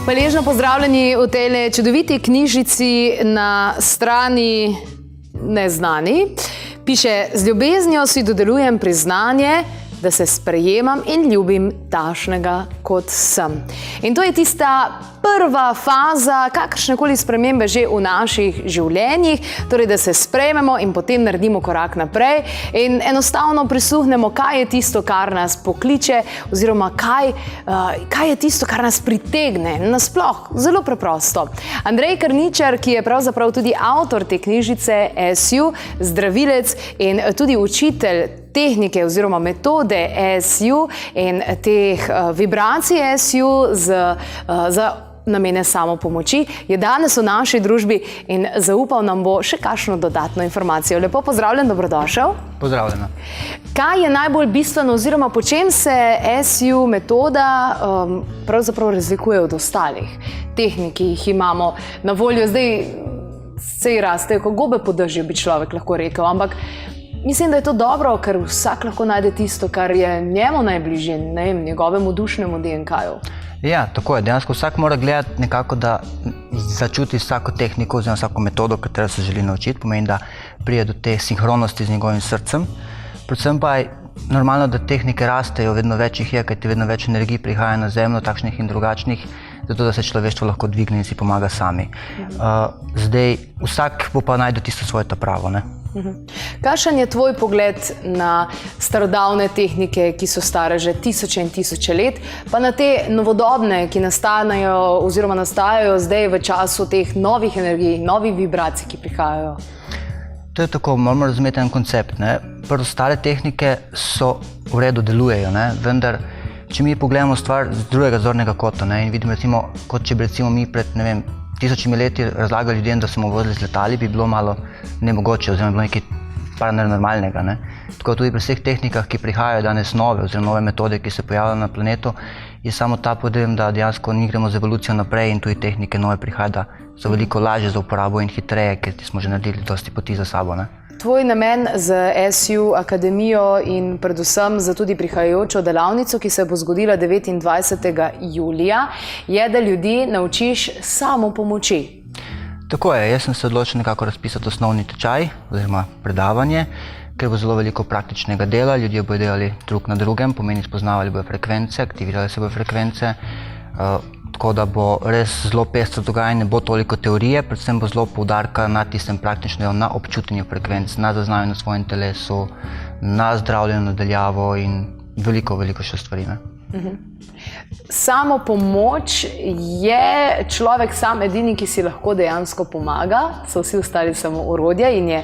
Hvaležno pozdravljeni v tej čudoviti knjižici na strani Neznani. Piše: z ljubeznijo si dodelujem priznanje, da se sprejemam in ljubim takšnega, kot sem. In to je tista prva faza kakršnekoli spremembe že v naših življenjih, torej da se sprejmemo in potem naredimo korak naprej in enostavno prisluhnemo, kaj je tisto, kar nas pokliče, oziroma kaj je tisto, kar nas pritegne. Nasploh, zelo preprosto. Andrej Karničar, ki je pravzaprav tudi avtor te knjižice SU, zdravilec in tudi učitelj tehnike oziroma metode SU in teh vibracij SU za namene samopomoči, je danes v naši družbi in zaupal nam bo še kakšno dodatno informacijo. Lepo pozdravljen, dobrodošel. Pozdravljena. Kaj je najbolj bistveno oziroma po čem se SU metoda pravzaprav razlikuje od ostalih tehnik, ki jih imamo na voljo? Zdaj sej rastejo, ko gobe po dežju, bi človek lahko rekel, ampak mislim, da je to dobro, ker vsak lahko najde tisto, kar je njemu najbližje, njegovemu dušnemu DNK-ju. Ja, tako je. Dejansko vsak mora gledati nekako, da začuti vsako tehniko oziroma vsako metodo, katero se želi naučiti. Pomeni, da pride do te sinhronosti z njegovim srcem. Predvsem pa je normalno, da tehnike rastejo, vedno več jih je, kajti vedno več energij prihaja na zemljo, takšnih in drugačnih, zato da se človeštvo lahko dvigne in si pomaga sami. Zdaj, vsak bo pa najdel tisto svoje ta pravo, ne? Kakšen je tvoj pogled na starodavne tehnike, ki so stare že tisoče in tisoče let, pa na te novodobne, ki nastajajo oziroma nastajajo zdaj v času teh novih energij, novih vibracij, ki prihajajo? To je tako, moramo razumeti en koncept, ne? Prvo, stare tehnike so v redu, delujejo, ne? Vendar, če mi pogledamo stvar z drugega zornega kota, ne? In vidimo, recimo, kot če bi recimo mi pred, ne vem, tisočimi leti razlagali ljudem, da smo vozili z letali, bi bilo malo nemogoče oziroma bilo nekaj paranormalnega, ne? Tako tudi pri vseh tehnikah, ki prihajajo danes nove oziroma nove metode, ki se pojavljajo na planetu, je samo ta podajem, da dejansko mi gremo z evolucijo naprej in tudi tehnike nove prihajajo, da so veliko lažje za uporabo in hitreje, ker smo že naredili dosti poti za sabo, ne? Tvoj namen z SU Akademijo in predvsem za tudi prihajajočo delavnico, ki se bo zgodila 29. julija, je, da ljudi naučiš samopomoči. Tako je, jaz sem se odločil nekako razpisati osnovni tečaj oziroma predavanje, ker bo zelo veliko praktičnega dela, ljudje bodo delali drug na drugem, pomeni spoznavali bodo frekvence, aktivirali se bodo frekvence, tako da bo res zelo pestro dogajanje, ne bo toliko teorije, predvsem bo zelo poudarka na tistem praktičnem, na občutenju frekvenc, na zaznavanju na svojem telesu, na zdravljenju nadaljavo in veliko še stvari, ne? Samopomoč je človek sam edini, ki si lahko dejansko pomaga, so vsi ostali samo orodje in je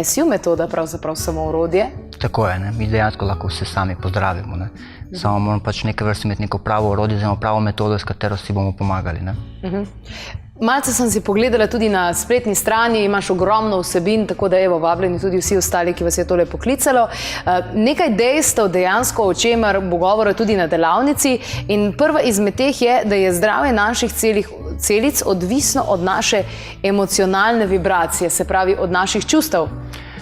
SU metoda pravzaprav samo orodje? Tako je, ne? Mi dejansko lahko vse sami pozdravimo, ne? Samo moramo pač neke vrste imeti neko pravo orodje, oziroma pravo metodo, s katero si bomo pomagali, ne? Malce sem si pogledala tudi na spletni strani, imaš ogromno vsebin, tako da evo, vabljeni tudi vsi ostali, ki vas je tole poklicalo. Nekaj dejstev dejansko, o čemer bo govora tudi na delavnici, in prva izmed teh je, da je zdravje naših celic odvisno od naše emocionalne vibracije, se pravi od naših čustev.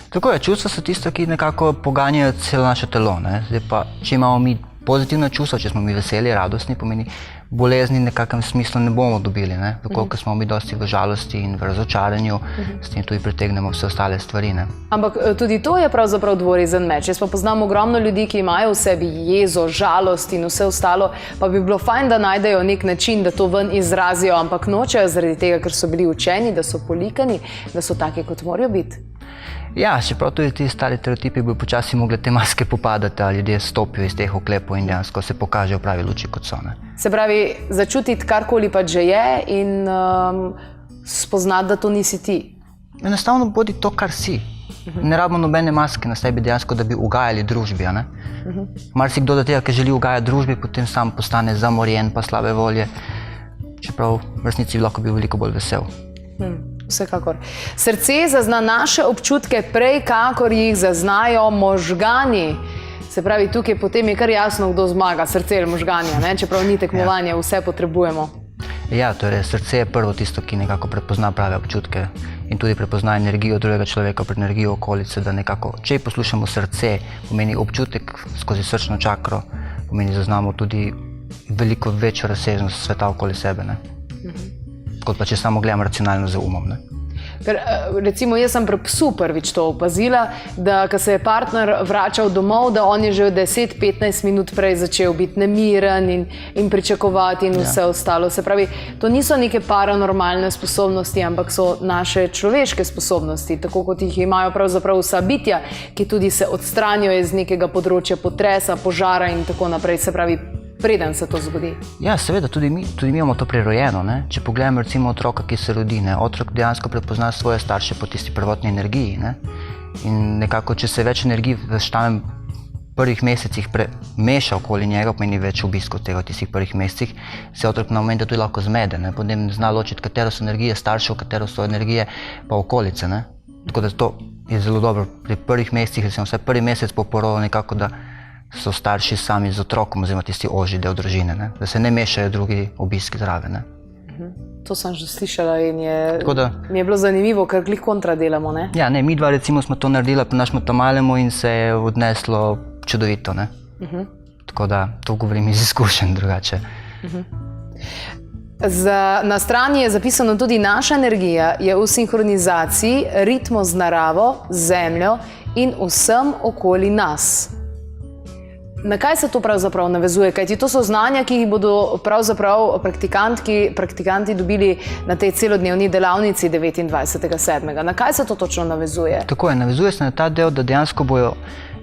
Tako je, čustva so tisto, ki nekako poganjajo celo naše telo, ne? Zdaj pa, če imamo mi pozitivna čustva, če smo mi veseli, radostni, pomeni bolezni v nekakvem smislu ne bomo dobili, ne? Dokolikor smo mi dosti v žalosti in v razočaranju, s tem tudi pritegnemo vse ostale stvari, ne? Ampak tudi to je pravzaprav dvorezen meč. Jaz pa poznam ogromno ljudi, ki imajo v sebi jezo, žalost in vse ostalo, pa bi bilo fajn, da najdejo nek način, da to ven izrazijo, ampak nočejo zaradi tega, ker so bili učeni, da so polikani, da so taki, kot morajo biti. Ja, čeprav tudi ti stari stereotipi bi počasi mogli te maske popadati, a ljudje stopijo iz teh oklepov in dejansko se pokažejo pravi luči, kot so, ne? Se pravi, začutiti karkoli pač že je in spoznati, da to nisi ti. Enostavno bodi to, kar si. Ne rabimo nobene maske na sebi dejansko, da bi ugajali družbi, a ne? Marsikdo do tega, ker želi ugajati družbi, potem sam postane zamorjen pa slabe volje, čeprav v resnici lahko bi veliko bolj vesel. Vsekakor. Srce zazna naše občutke prej, kakor jih zaznajo možgani. Se pravi, tukaj potem je kar jasno, kdo zmaga, srce ali možganja, ne? Čeprav ni tekmovanja, vse potrebujemo. Ja, torej srce je prvo tisto, ki nekako prepozna prave občutke in tudi prepozna energijo drugega človeka pred energijo okolice, da nekako, če poslušamo srce, pomeni občutek skozi srčno čakro, pomeni zaznamo tudi veliko večjo razsežnost sveta okoli sebe, ne? Kot pa če samo gledam racionalno z umom. Ne? Ker, recimo, jaz sem pri psu prvič to opazila, da ko se je partner vračal domov, da on je že 10-15 minut prej začel biti nemiren in pričakovati in vse ostalo. Se pravi, to niso neke paranormalne sposobnosti, ampak so naše človeške sposobnosti, tako kot jih imajo pravzaprav vsa bitja, ki tudi se odstranijo iz nekega področja potresa, požara in tako naprej. Se pravi, preden se to zgodi. Ja, seveda, tudi mi imamo to prirojeno. Ne? Če pogledamo recimo otroka, ki se rodi, ne? Otrok dejansko prepozna svoje starše po tisti prvotni energiji. Ne? In nekako, če se več energij v štamem prvih mesecih meša okoli njega, pomeni več obiskov tega v tistih prvih mesecih, se otrok na momente tudi lahko zmede. Ne? Potem zna ločiti, katero so energije staršev, katero so energije pa okolice. Ne? Tako da to je zelo dobro. Pri prvih mesecih, recimo vsaj prvi mesec po porodu, nekako da so starši sami z otrokom, oziroma tisti ožji del družine, ne? Da se ne mešajo drugi obiski zraven. Ne? To sem že slišala in mi je bilo zanimivo, ker glih kontra delamo. Ne? Ja, ne, mi dva recimo smo to naredila pri našemu tamalemu in se je odneslo čudovito. Ne? Tako da to govorim iz izkušenj drugače. Na strani je zapisano tudi: naša energija je v sinhronizaciji ritmo z naravo, zemljo in vsem okoli nas. Na kaj se to pravzaprav navezuje? Kajti to so znanja, ki jih bodo pravzaprav praktikanti dobili na tej celodnevni delavnici 29.7. Na kaj se to točno navezuje? Tako je, navezuje se na ta del, da dejansko bojo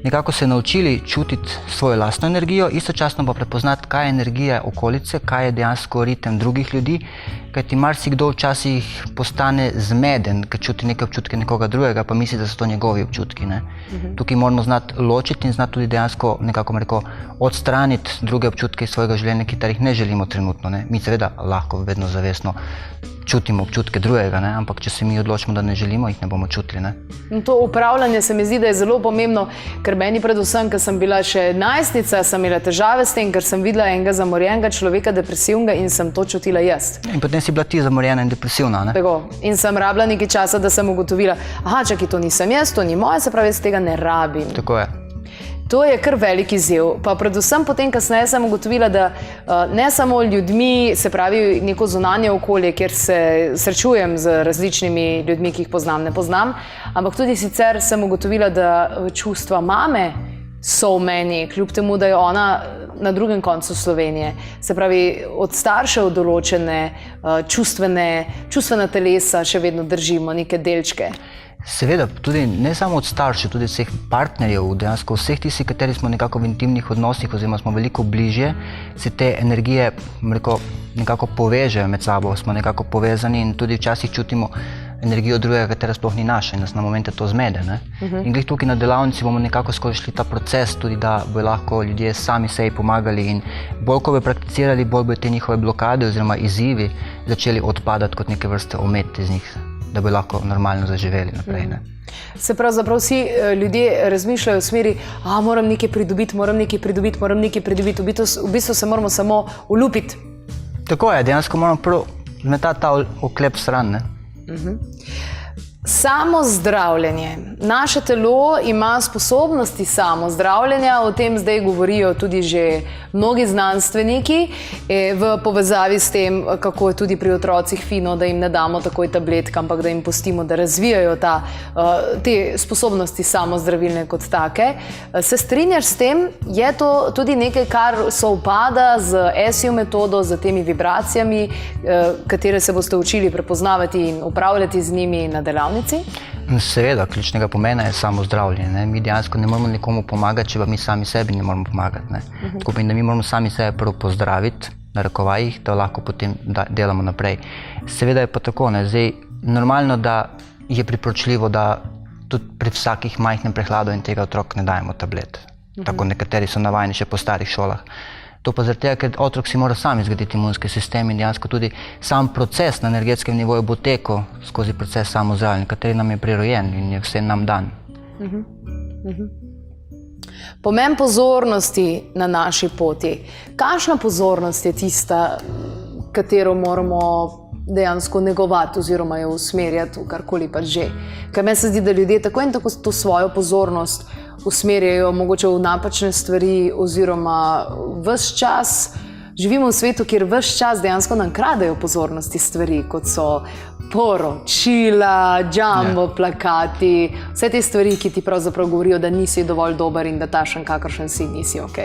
nekako se naučili čutiti svojo lastno energijo, istočasno pa prepoznati, kaj je energija okolice, kaj je dejansko ritem drugih ljudi, kajti marsikdo včasih postane zmeden, ker čuti neke občutke nekoga drugega, pa misli, da so to njegovi občutki. Ne? Tukaj moramo znati ločiti in znati tudi dejansko nekako odstraniti druge občutke iz svojega življenja, ki jih ne želimo trenutno. Ne? Mi seveda lahko vedno zavestno čutimo občutke drugega, ne? Ampak če se mi odločimo, da ne želimo, jih ne bomo čutili. Ne? To upravljanje se mi zdi, da je zelo pomembno, ker meni predvsem, ker sem bila še najstnica, sem imela težave s tem, ker sem videla enega zamorjenega človeka, depresivnega, in sem to čutila jaz. In potem si bila ti zamorjena in depresivna. Ne? Tako. In sem rabila nekaj časa, da sem ugotovila, čakaj, to nisem jaz, to ni moje, se pravi, jaz tega ne rabim. Tako je. To je kar velik izziv. Pa predvsem potem kasneje sem ugotovila, da ne samo ljudmi, se pravi neko zunanje okolje, kjer se srečujem z različnimi ljudmi, ki jih poznam, ne poznam, ampak tudi sicer sem ugotovila, da čustva mame so v meni, kljub temu, da je ona na drugem koncu Slovenije. Se pravi, od staršev določene čustvena telesa še vedno držimo, neke delčke. Seveda, tudi ne samo od staršev, tudi vseh partnerjev, dejansko vseh tistih, kateri smo nekako v intimnih odnosih oziroma smo veliko bližje, se te energije nekako povežejo med sabo, smo nekako povezani in tudi včasih čutimo energijo drugega, katera sploh ni naša in nas na momente to zmede. Ne? In glih tukaj na delavnici bomo nekako skozi ta proces, tudi da bojo lahko ljudje sami sebi pomagali in bolj, ko bi prakticirali, bolj bojo te njihove blokade oziroma izzivi začeli odpadati kot neke vrste omet iz njih, da bi lahko normalno zaživeli naprej. Ne? Se pravzaprav vsi ljudje razmišljajo v smeri, moram nekaj pridobiti, v bistvu se moramo samo ulupiti. Tako je, dejansko moramo prvo zmetati ta oklep stran. Ne? Samozdravljenje. Naše telo ima sposobnosti samozdravljenja, o tem zdaj govorijo tudi že mnogi znanstveniki v povezavi s tem, kako je tudi pri otrocih fino, da jim ne damo takoj tabletk, ampak da jim pustimo, da razvijajo te sposobnosti samozdravilne kot take. Se strinjaš s tem? Je to tudi nekaj, kar sovpada z SEO metodo, z temi vibracijami, katere se boste učili prepoznavati in upravljati z njimi na delavnici? Seveda, ključnega pomena je samozdravljenje. Ne? Mi dejansko ne moramo nekomu pomagati, če pa mi sami sebi ne moramo pomagati. Ne? Tako pomeni, da mi moramo sami sebe prvo pozdraviti, na rekovajih, da lahko potem delamo naprej. Seveda je pa tako, ne? Zdaj, normalno, da je priporočljivo, da tudi pri vsakih majhnem prehladu in tega otrok ne dajemo tablet. Tako nekateri so navajeni še po starih šolah. To pa zaradi tega, ker otrok si mora sam izgraditi imunski sistem in dejansko tudi sam proces na energetskem nivoju bo tekel skozi proces samozdravljenja, kateri nam je prirojen in je vse nam dan. Pomen pozornosti na naši poti. Kakšna pozornost je tista, katero moramo dejansko negovati oziroma jo usmerjati v karkoli pa že? Ker meni se zdi, da ljudje tako in tako to svojo pozornost usmerjajo mogoče v napačne stvari oziroma ves čas Živimo v svetu, kjer ves čas dejansko nam kradejo pozornosti stvari, kot so poročila, jumbo plakati, vse te stvari, ki ti pravzaprav govorijo, da nisi dovolj dober in da tašen, kakršen si, nisi ok.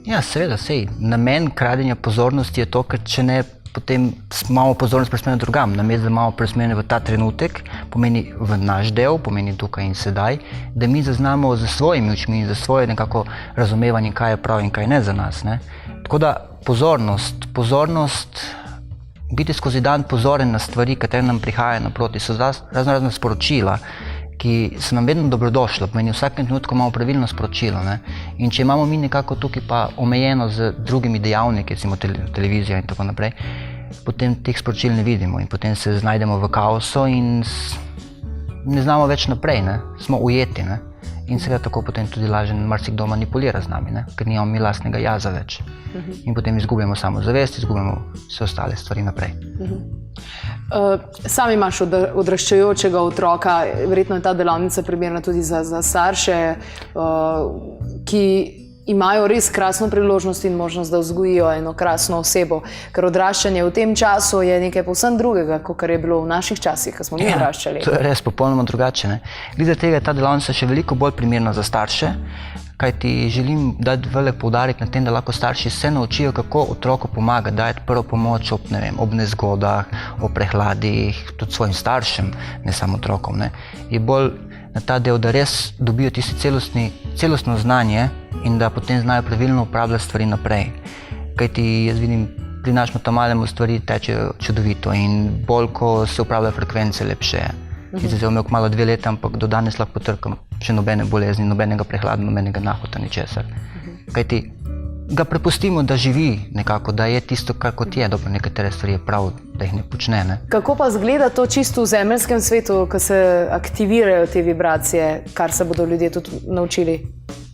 Ja, seveda, namen kradenja pozornosti je to, ker če ne, potem imamo pozornost presmerjeno drugam. Namesto da imamo presmerjeno v ta trenutek, pomeni v naš del, pomeni tukaj in sedaj, da mi zaznamo za svojimi očmi in za svoje nekako razumevanje, kaj je prav in kaj ne za nas. Ne? Tako da pozornost, biti skozi dan pozoren na stvari, katere nam prihajajo naproti, so razna sporočila, ki so nam vedno dobrodošla, pomeni v vsakem trenutku imamo pravilno sporočilo. Ne? In če imamo mi nekako tukaj pa omejeno z drugimi dejavniki, recimo televizija in tako naprej, potem teh sporočil ne vidimo in potem se znajdemo v kaosu in ne znamo več naprej, ne? Smo ujeti. Ne? In seveda tako potem tudi lažje marsikdo manipulira z nami, ne? Ker nimamo mi lastnega jaza več. In potem izgubljamo samozavest, izgubljamo vse ostale stvari naprej. Sam imaš odraščajočega otroka, verjetno je ta delavnica primerna tudi za starše, ki imajo res krasno priložnost in možnost, da vzgojijo eno krasno osebo, ker odraščanje v tem času je nekaj povsem drugega, kot je bilo v naših časih, ko smo mi odraščali. To je res popolnoma drugače. Ne? Glede tega je ta delavnica še veliko bolj primerna za starše, kajti želim dati velik poudarek na tem, da lahko starši se naučijo, kako otroku pomagati, dajati prvo pomoč ob nezgodah, ob prehladih, tudi svojim staršem, ne samo otrokom. Ne. Je bolj na ta del, da res dobijo tisti celostno znanje in da potem znajo pravilno upravljati stvari naprej. Kajti jaz vidim, pri našem tamalemu stvari tečejo čudovito in bolj, ko se upravljajo frekvence, lepše je. Zdaj sem imel malo 2 leta, ampak do danes lahko potrkam še nobene bolezni, nobenega prehlada, nobenega nahota, ničesar. Kajti ga prepustimo, da živi nekako, da je tisto, kar kot je, dobro, nekatere stvari je prav, da jih ne počne. Ne? Kako pa izgleda to čisto v zemeljskem svetu, ko se aktivirajo te vibracije, kar se bodo ljudje tudi naučili?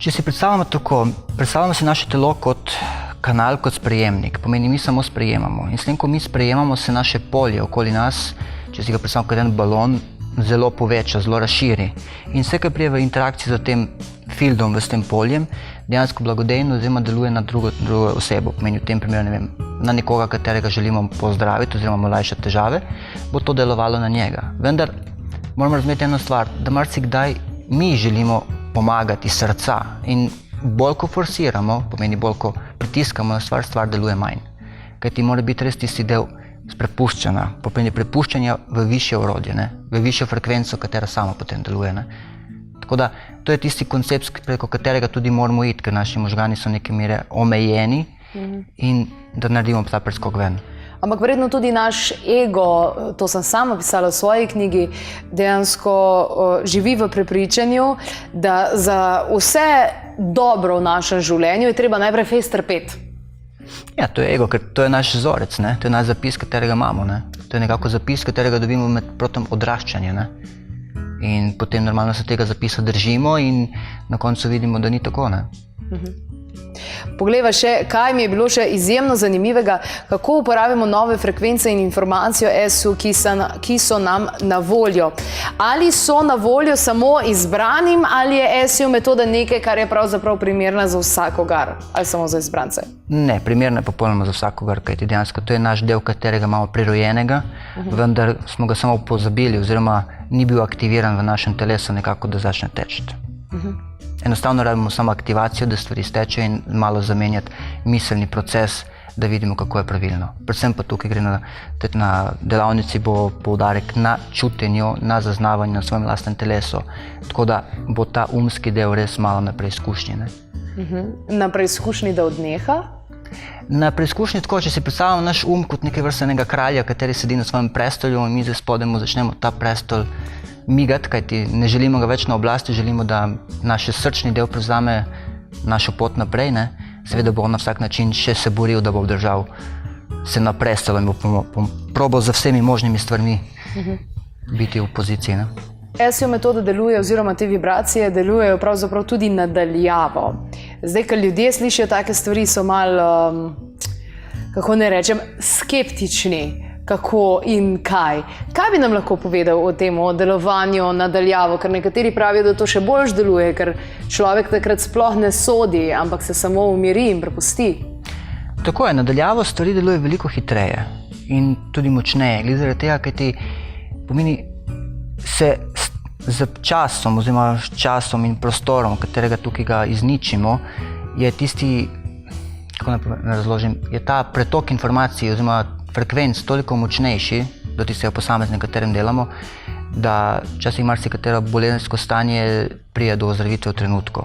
Če si predstavljamo si naše telo kot kanal, kot sprejemnik, pomeni mi samo sprejemamo. In s tem, ko mi sprejemamo, se naše polje okoli nas, če si ga predstavljamo kot en balon, zelo poveča, zelo razširi. In vse, kar prije v interakciji z tem fieldom, s tem poljem, dejansko blagodejno oziroma deluje na drugo osebo. Pomeni v tem primeru, ne vem, na nekoga, katerega želimo pozdraviti oziroma mu olajšati težave, bo to delovalo na njega. Vendar moramo razumeti eno stvar, da marsikdaj mi želimo pomagati iz srca in bolj ko forsiramo, pomeni bolj ko pritiskamo na stvar deluje manj. Kajti mora biti res tisti del prepuščanja, pomeni prepuščanja v višje orodje, ne? V višjo frekvenco, katera sama potem deluje. Ne? Tako da to je tisti koncept, preko katerega tudi moramo iti, ker naši možgani so neke mere omejeni in da naredimo ta preskok ven. Ampak verjetno tudi naš ego, to sem sama pisala v svoji knjigi, dejansko živi v prepričanju, da za vse dobro v našem življenju je treba najprej fejst trpeti. Ja, to je ego, ker to je naš vzorec, ne? To je naš zapis, katerega imamo. Ne? To je nekako zapis, katerega dobimo med odraščanjem. Ne? In potem normalno se tega zapisa držimo in na koncu vidimo, da ni tako. Ne? Poglejva še, kaj mi je bilo še izjemno zanimivega, kako uporabimo nove frekvence in informacijo SU, ki so nam na voljo. Ali so na voljo samo izbranim, ali je SU metoda nekaj, kar je pravzaprav primerna za vsakogar, ali samo za izbrance? Ne, primerna je popolnoma za vsakogar, kajti dejansko to je naš del, katerega imamo prirojenega, vendar smo ga samo pozabili oziroma ni bil aktiviran v našem telesu nekako, da začne teči. Enostavno rabimo samo aktivacijo, da stvari stečejo in malo zamenjati miselni proces, da vidimo, kako je pravilno. Predvsem pa tukaj gre na delavnici bo poudarek na čutenju, na zaznavanju na svojem lastnem telesu. Tako da bo ta umski del res malo na preizkušnji. Na preizkušnji, da odneha? Na preizkušnji tako, če si predstavljamo naš kot nekaj vrstenega kralja, kateri sedi na svojem prestolju in mi zdaj spodaj začnemo ta prestol migati, kajti ne želimo ga več na oblasti, želimo, da naš srčni del prevzame našo pot naprej. Ne? Seveda bo na vsak način še se boril, da bo obdržal se na prestolu in bo probal za vsemi možnimi stvarmi biti v poziciji. Ne? SU metoda deluje oziroma te vibracije delujejo pravzaprav tudi nadaljavo. Zdaj, ko ljudje slišijo take stvari, so malo, kako ne rečem, skeptični. Kako in kaj. Kaj bi nam lahko povedal o tem, o delovanju nadaljavo? Ker nekateri pravijo, da to še bolj deluje, ker človek takrat sploh ne sodi, ampak se samo umiri in prepusti. Tako je, nadaljavo stvari deluje veliko hitreje in tudi močneje. Glede zaradi tega, kaj ti pomeni se z časom oziroma s časom in prostorom, katerega tukaj ga izničimo, je tisti, kako naj razložim, je ta pretok informacij oziroma frekvenc toliko močnejši do tistega posameznika, katerem delamo, da včasih marsikatero bolezensko stanje pride do ozdravitve v trenutku.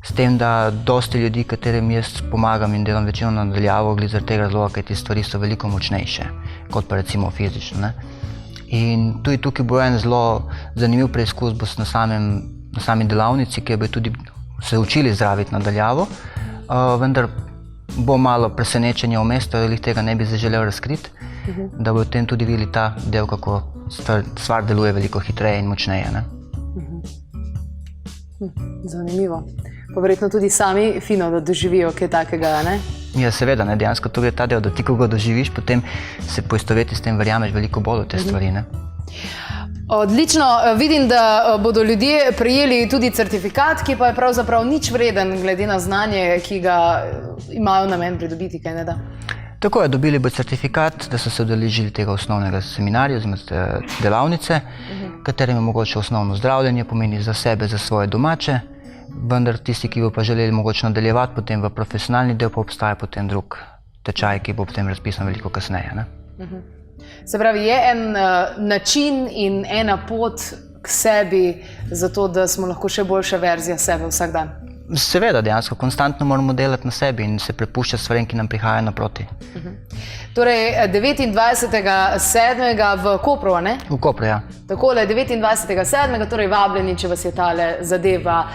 S tem, da dosti ljudi, katerim jaz pomagam in delam večino nadaljavo, glede zaradi tega razloga, ker te stvari so veliko močnejše, kot pa recimo fizično, ne. In tudi tukaj bo en zelo zanimiv preizkus bo na sami delavnici, kjer bi tudi se učili zdraviti nadaljavo, vendar bo malo presenečenje vmes, to jih tega ne bi zaželel razkriti, da bodo tem tudi videli ta del, kako stvar deluje veliko hitreje in močneje, ne. Zanimivo. Pa verjetno tudi sami fino, da doživijo kaj takega, ne? Ja, seveda, ne, dejansko to je ta del, da ti, ko ga doživiš, potem se poistoveti s tem, verjameš veliko bolj v te stvari, ne. Odlično, vidim, da bodo ljudje prejeli tudi certifikat, ki pa je pravzaprav nič vreden glede na znanje, ki ga imajo namen pridobiti, kaj ne da? Tako je, dobili bo certifikat, da so se udeležili tega osnovnega seminarja, oziroma delavnice, katerim je mogoče osnovno zdravljenje, pomeni za sebe, za svoje domače, vendar tisti, ki bo pa želeli mogoče nadaljevati potem v profesionalni del, pa obstaja potem drug tečaj, ki bo potem razpisan veliko kasneje, ne. Se pravi, je en način in ena pot k sebi, zato da smo lahko še boljša verzija sebe vsak dan. Seveda, dejansko, konstantno moramo delati na sebi in se prepuščati stvarem, ki nam prihajajo naproti. Torej, 29.7. v Kopru, ne? V Kopru, ja. Takole, 29.7. torej vabljeni, če vas je tale zadeva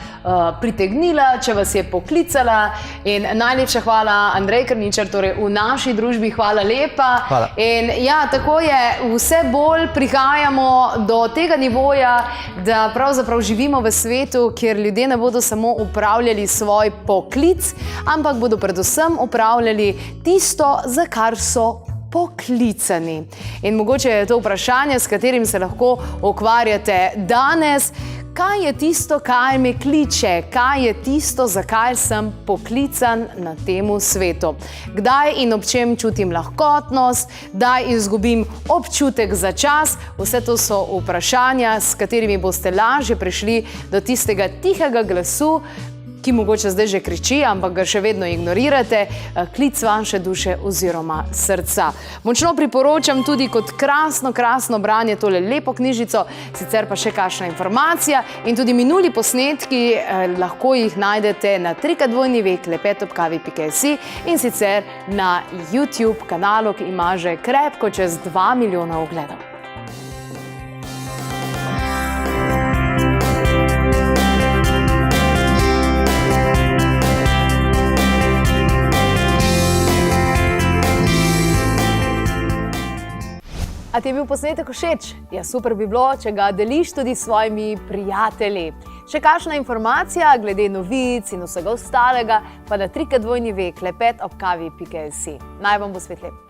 pritegnila, če vas je poklicala. In najlepša hvala, Andrej Krničar, torej v naši družbi, hvala lepa. Hvala. In ja, tako je, vse bolj prihajamo do tega nivoja, da pravzaprav živimo v svetu, kjer ljudje ne bodo samo upravljali svoj poklic, ampak bodo predvsem upravljali tisto, za kar so poklicani. In mogoče je to vprašanje, s katerim se lahko ukvarjate danes. Kaj je tisto, kar me kliče? Kaj je tisto, za kar sem poklican na temu svetu? Kdaj in ob čem čutim lahkotnost? Kdaj izgubim občutek za čas? Vse to so vprašanja, s katerimi boste lažje prišli do tistega tihega glasu, ki mogoče zdaj že kriči, ampak ga še vedno ignorirate, klic vaše duše oziroma srca. Močno priporočam tudi kot krasno branje tole lepo knjižico, sicer pa še kakšna informacija in tudi minuli posnetki, lahko jih najdete na www.klepetobkavi.si in sicer na YouTube kanalu, ki ima že krepko čez 2 milijona ogledov. A ti je bil posnetek všeč? Ja, super bi bilo, če ga deliš tudi s svojimi prijatelji. Še kakšna informacija glede novic in vsega ostalega, pa na www.klepetobkavi.si. Naj vam bo svet lep.